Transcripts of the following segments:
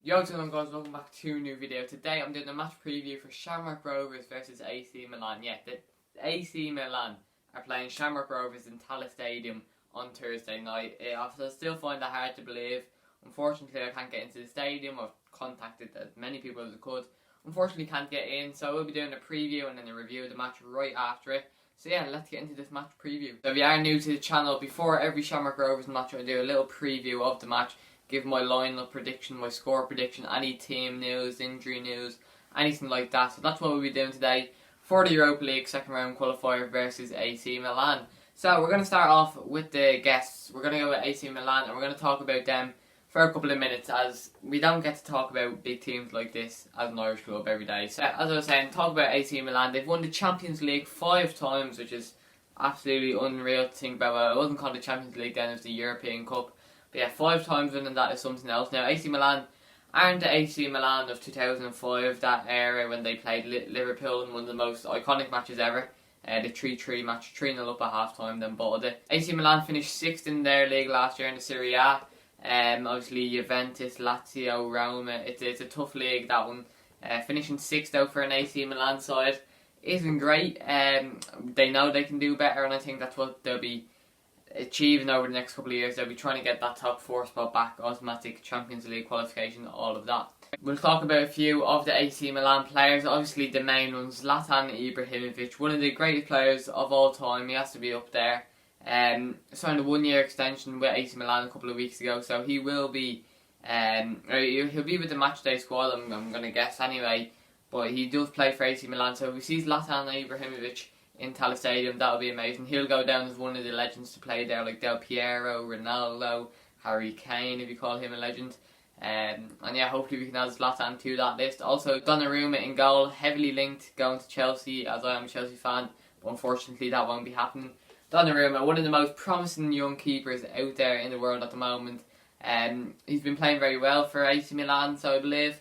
Yo, what's going on, guys? Welcome back to a new video. Today I'm doing a match preview for Shamrock Rovers versus AC Milan. Yeah, the AC Milan are playing Shamrock Rovers in Tala Stadium on Thursday night. I still find that hard to believe. Unfortunately, I can't get into the stadium. I've contacted as many people as I could. Unfortunately, can't get in, so we'll be doing a preview and then a review of the match right after it. So yeah, let's get into this match preview. So if you are new to the channel, before every Shamrock Rovers match I do a little preview of the match, give my lineup prediction, my score prediction, any team news, injury news, anything like that. So that's what we'll be doing today for the Europa League second round qualifier versus AC Milan. So we're going to start off with the guests. We're going to go with AC Milan and we're going to talk about them for a couple of minutes, as we don't get to talk about big teams like this as an Irish club every day. So as I was saying, talk about AC Milan. They've won the Champions League 5 times, which is absolutely unreal to think about. Well, it wasn't called the Champions League then, it was the European Cup. But yeah, 5 times winning that is something else. Now, AC Milan aren't the AC Milan of 2005, that era when they played Liverpool in one of the most iconic matches ever. The 3-3 match, 3-0 up at half time, then bottled it. AC Milan finished 6th in their league last year in the Serie A. Obviously, Juventus, Lazio, Roma. It's a tough league, that one. Finishing 6th out for an AC Milan side isn't great. They know they can do better, and I think that's what they'll be achieving over the next couple of years. They'll be trying to get that top 4 spot back, automatic Champions League qualification, all of that. We'll talk about a few of the AC Milan players. Obviously the main ones, Zlatan Ibrahimovic, one of the greatest players of all time. He has to be up there. Signed a 1-year extension with AC Milan a couple of weeks ago, so he will be he'll be with the matchday squad, I'm going to guess anyway, but he does play for AC Milan. So if we see Zlatan Ibrahimovic in Tala Stadium, that'll be amazing. He'll go down as one of the legends to play there, like Del Piero, Ronaldo, Harry Kane, if you call him a legend. And yeah, hopefully we can add Zlatan to that list. Also, Donnarumma in goal, heavily linked going to Chelsea, as I am a Chelsea fan, but unfortunately that won't be happening. Donnarumma, one of the most promising young keepers out there in the world at the moment. He's been playing very well for AC Milan, so I believe.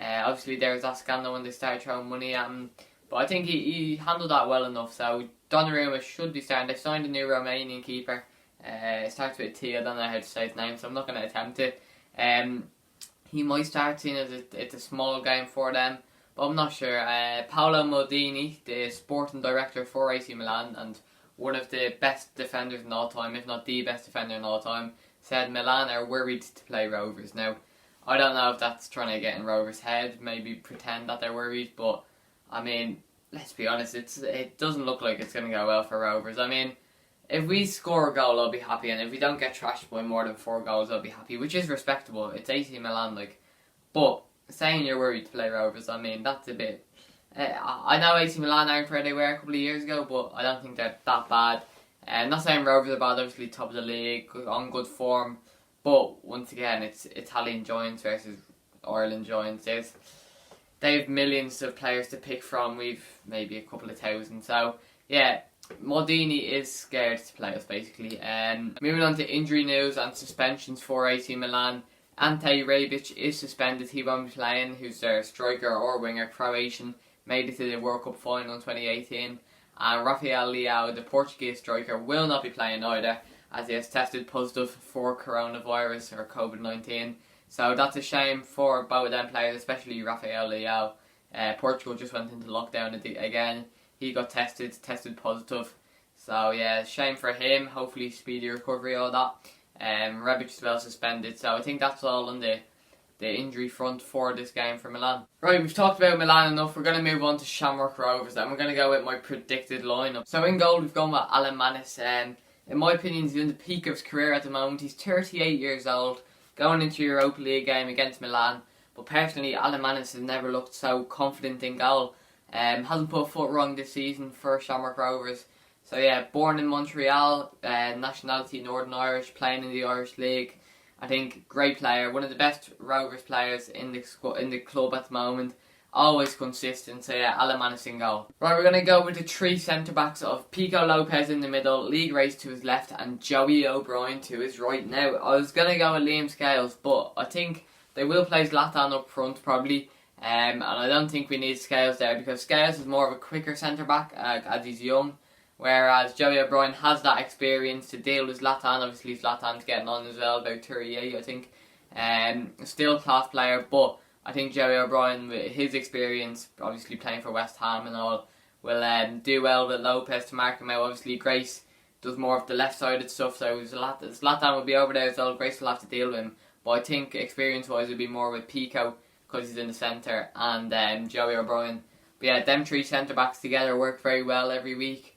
Obviously there was that scandal when they started throwing money at him, but I think he handled that well enough, so Donnarumma should be starting. They've signed a new Romanian keeper. It starts with a T, I don't know how to say his name, so I'm not going to attempt it. He might start, seeing as it's a small game for them, but I'm not sure. Paolo Maldini, the sporting director for AC Milan, and one of the best defenders in all time, if not the best defender in all time, said Milan are worried to play Rovers. Now, I don't know if that's trying to get in Rovers' head, maybe pretend that they're worried, but I mean, let's be honest, it doesn't look like it's going to go well for Rovers. I mean, if we score a goal, I'll be happy, and if we don't get trashed by more than 4 goals, I'll be happy, which is respectable. It's AC Milan, like, but saying you're worried to play Rovers, I mean, that's a bit. I know AC Milan aren't where they were a couple of years ago, but I don't think they're that bad. I'm not saying Rovers are bad, obviously top of the league, on good form, but once again, it's Italian giants versus Ireland giants. They have millions of players to pick from, we've maybe a couple of thousand, so yeah, Maldini is scared to play us basically. Moving on to injury news and suspensions for AC Milan. Ante Rebic is suspended, he won't be playing, who's their striker or winger, Croatian, made it to the World Cup final in 2018. And Rafael Leao, the Portuguese striker, will not be playing either, as he has tested positive for coronavirus or COVID-19. So that's a shame for both of them players, especially Rafael Leao. Portugal just went into lockdown again. He got tested positive. So yeah, shame for him. Hopefully speedy recovery, all that. Rebic is well suspended. So I think that's all on the injury front for this game for Milan. Right, we've talked about Milan enough. We're going to move on to Shamrock Rovers, and we're going to go with my predicted lineup. So in goal, we've gone with Alan Manis. In my opinion, he's in the peak of his career at the moment. He's 38 years old, going into a Europa League game against Milan. But personally, Alan Manis has never looked so confident in goal. Hasn't put a foot wrong this season for Shamrock Rovers. So yeah, born in Montreal, nationality Northern Irish, playing in the Irish League. I think great player, one of the best Rovers players in the club at the moment. Always consistent, so yeah, Alan Manis in goal. Right, we're going to go with the 3 centre-backs of Pico Lopez in the middle, Lee Grace to his left, and Joey O'Brien to his right. Now, I was going to go with Liam Scales, but I think they will play Zlatan up front probably. And I don't think we need Scales there, because Scales is more of a quicker centre-back as he's young. Whereas Joey O'Brien has that experience to deal with Zlatan. Obviously Zlatan's getting on as well, about 38 I think. Still class player, but I think Joey O'Brien, with his experience, obviously playing for West Ham and all, will do well with Lopez to mark him out. Obviously, Grace does more of the left-sided stuff, so Zlatan will be over there as well. Grace will have to deal with him. But I think experience-wise, it'll be more with Pico, because he's in the centre, and Joey O'Brien. But yeah, them three centre-backs together work very well every week.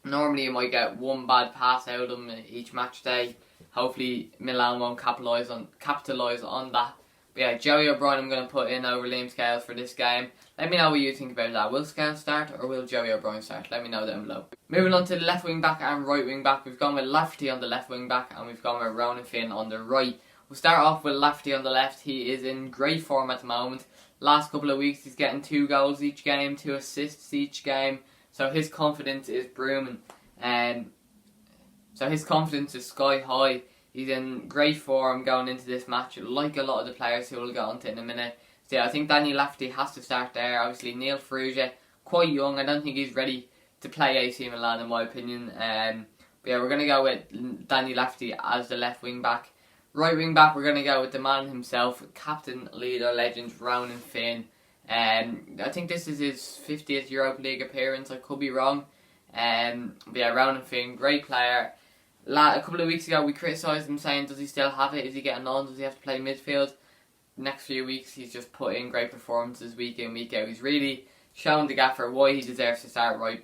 Normally you might get one bad pass out of them each match day. Hopefully Milan won't capitalise on that. But yeah, Joey O'Brien I'm going to put in over Liam Scales for this game. Let me know what you think about that. Will Scales start or will Joey O'Brien start? Let me know down below. Moving on to the left wing back and right wing back. We've gone with Lafferty on the left wing back and we've gone with Ronan Finn on the right. We'll start off with Lafferty on the left. He is in great form at the moment. Last couple of weeks he's getting 2 goals each game, 2 assists each game. So his confidence is booming. So his confidence is sky high. He's in great form going into this match, like a lot of the players who we'll get onto in a minute. So yeah, I think Daniel Lafferty has to start there. Obviously Neil Ferrugia, quite young. I don't think he's ready to play AC Milan in my opinion. But yeah, we're going to go with Daniel Lafferty as the left wing back. Right wing back, we're going to go with the man himself, captain, leader, legend, Ronan Finn. I think this is his 50th Europa League appearance. I could be wrong. But yeah, Ronan Finn, great player. A couple of weeks ago we criticised him saying, does he still have it? Is he getting on? Does he have to play midfield? Next few weeks he's just put in great performances week in, week out. He's really shown the gaffer why he deserves to start right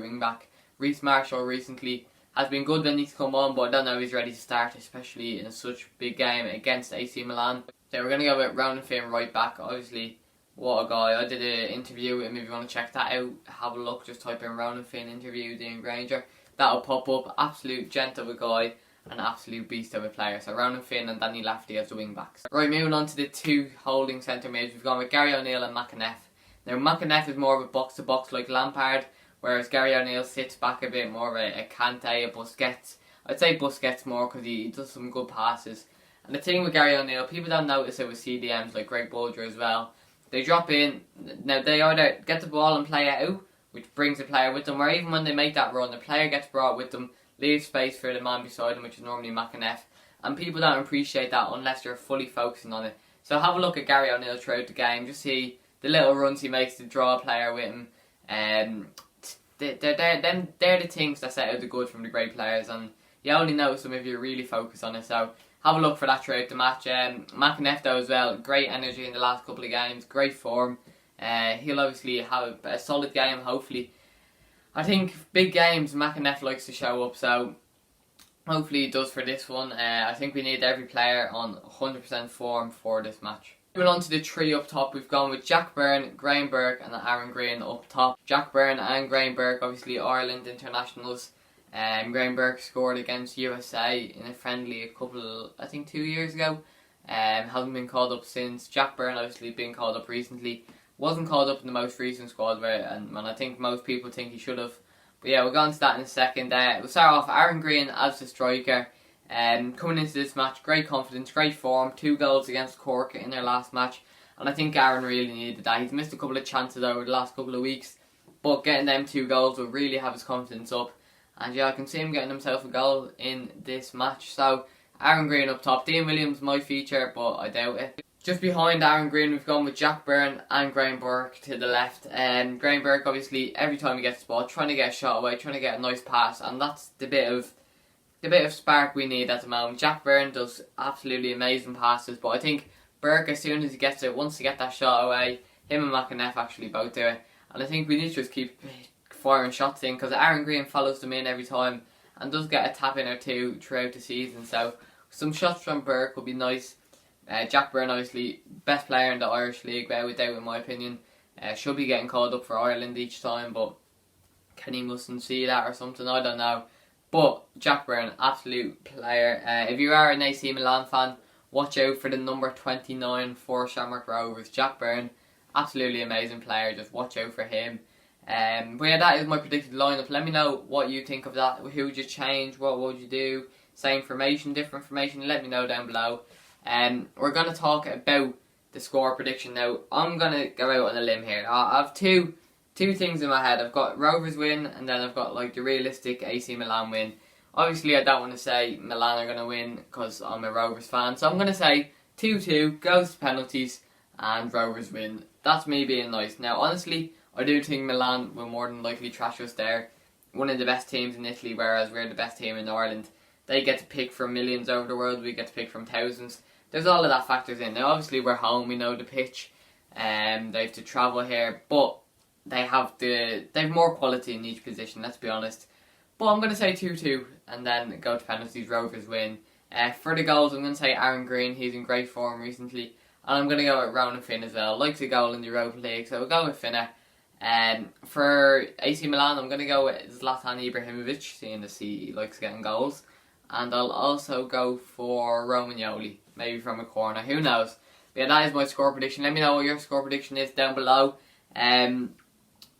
wing back. Reece Marshall recently has been good when he's come on, but I don't know if he's ready to start, especially in such a big game against AC Milan. So we're going to go with Ronan Finn right back. Obviously, what a guy. I did an interview with him. If you want to check that out, have a look. Just type in Ronan Finn interview with Ian Granger. That'll pop up. Absolute gent of a guy, an absolute beast of a player. So Ronan Finn and Danny Lafferty as the wing backs. Right, moving on to the 2 holding centre mids. We've gone with Gary O'Neill and McAneff. Now McAneff is more of a box to box like Lampard, whereas Gary O'Neill sits back a bit more of a Kante, a Busquets. I'd say Busquets more because he does some good passes. And the thing with Gary O'Neill, people don't notice it with CDMs like Greg Bolger as well. They drop in. Now they either get the ball and play it out, which brings the player with them, or even when they make that run, the player gets brought with them, leaves space for the man beside them, which is normally McAneff. And people don't appreciate that unless you're fully focusing on it. So have a look at Gary O'Neill throughout the game. Just see the little runs he makes to draw a player with him. They're the things that set out the good from the great players, and you only notice them if you really focus on it. So have a look for that throughout the match. McAneff though as well, great energy in the last couple of games, great form. He'll obviously have a solid game, hopefully. I think big games, McAneff likes to show up, so hopefully he does for this one. I think we need every player on 100% form for this match. Moving on to the 3 up top, we've gone with Jack Byrne, Graham Burke and Aaron Green up top. Jack Byrne and Graham Burke, obviously Ireland internationals. Graham Burke scored against USA in a friendly I think 2 years ago. Hasn't been called up since. Jack Byrne obviously been called up recently. Wasn't called up in the most recent squad, and I think most people think he should have. But yeah, we'll go on to that in a second. We'll start off Aaron Green as the striker. Coming into this match, great confidence, great form. 2 goals against Cork in their last match. And I think Aaron really needed that. He's missed a couple of chances over the last couple of weeks. But getting them 2 goals will really have his confidence up. And yeah, I can see him getting himself a goal in this match. So, Aaron Green up top. Dean Williams might feature, but I doubt it. Just behind Aaron Green, we've gone with Jack Byrne and Graham Burke to the left. Graham Burke, obviously, every time he gets the ball, trying to get a shot away, trying to get a nice pass, and that's the bit of spark we need at the moment. Jack Byrne does absolutely amazing passes, but I think Burke, as soon as he gets it, wants to get that shot away. Him and McAneff actually both do it, and I think we need to just keep firing shots in, because Aaron Green follows them in every time and does get a tap in or 2 throughout the season. So some shots from Burke would be nice. Jack Byrne, obviously, best player in the Irish League, without doubt in my opinion. Should be getting called up for Ireland each time, but Kenny mustn't see that or something, I don't know. But Jack Byrne, absolute player. If you are an AC Milan fan, watch out for the number 29 for Shamrock Rovers. Jack Byrne, absolutely amazing player, just watch out for him. But yeah, that is my predicted lineup. Let me know what you think of that. Who would you change? What would you do? Same formation, different formation? Let me know down below. We're going to talk about the score prediction now. I'm going to go out on a limb here. I have two things in my head. I've got Rovers win, and then I've got like the realistic AC Milan win. Obviously, I don't want to say Milan are going to win because I'm a Rovers fan. So I'm going to say 2-2, goes to penalties, and Rovers win. That's me being nice. Now, honestly, I do think Milan will more than likely trash us there. One of the best teams in Italy, whereas we're the best team in Ireland. They get to pick from millions over the world, we get to pick from thousands. There's all of that factors in. Now, obviously, we're home, we know the pitch. They have to travel here, but they have more quality in each position, let's be honest. But I'm going to say 2-2 and then go to penalties, Rovers win. For the goals, I'm going to say Aaron Green, he's in great form recently. And I'm going to go with Ronan Finn as well. Likes a goal in the Europa League, so we'll go with Finna. For AC Milan, I'm going to go with Zlatan Ibrahimovic, seeing as he likes getting goals. And I'll also go for Romagnoli, maybe from a corner, who knows. But yeah, that is my score prediction. Let me know what your score prediction is down below.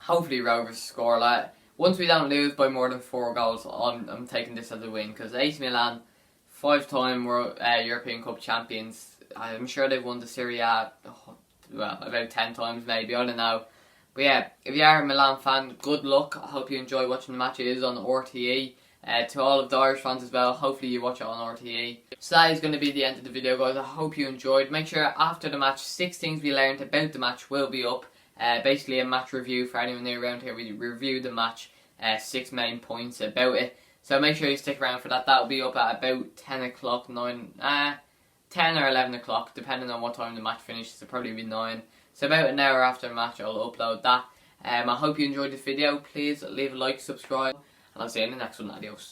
Hopefully Rovers score that. Once we don't lose by more than 4 goals, I'm taking this as a win. Because AC Milan, 5-time European Cup champions. I'm sure they've won the Serie A, well, about 10 times maybe, I don't know. But yeah, if you are a Milan fan, good luck. I hope you enjoy watching the match. It is on RTE. To all of the Irish fans as well, hopefully you watch it on RTE. So that is going to be the end of the video, guys. I hope you enjoyed. Make sure after the match, 6 things we learned about the match will be up. Basically a match review for anyone new around here. We review the match, 6 main points about it. So make sure you stick around for that. That will be up at about 10 o'clock, 10 or 11 o'clock, depending on what time the match finishes. It'll probably be 9. So about an hour after the match, I'll upload that. I hope you enjoyed this video. Please leave a like, subscribe, and I'll see you in the next one. Adios.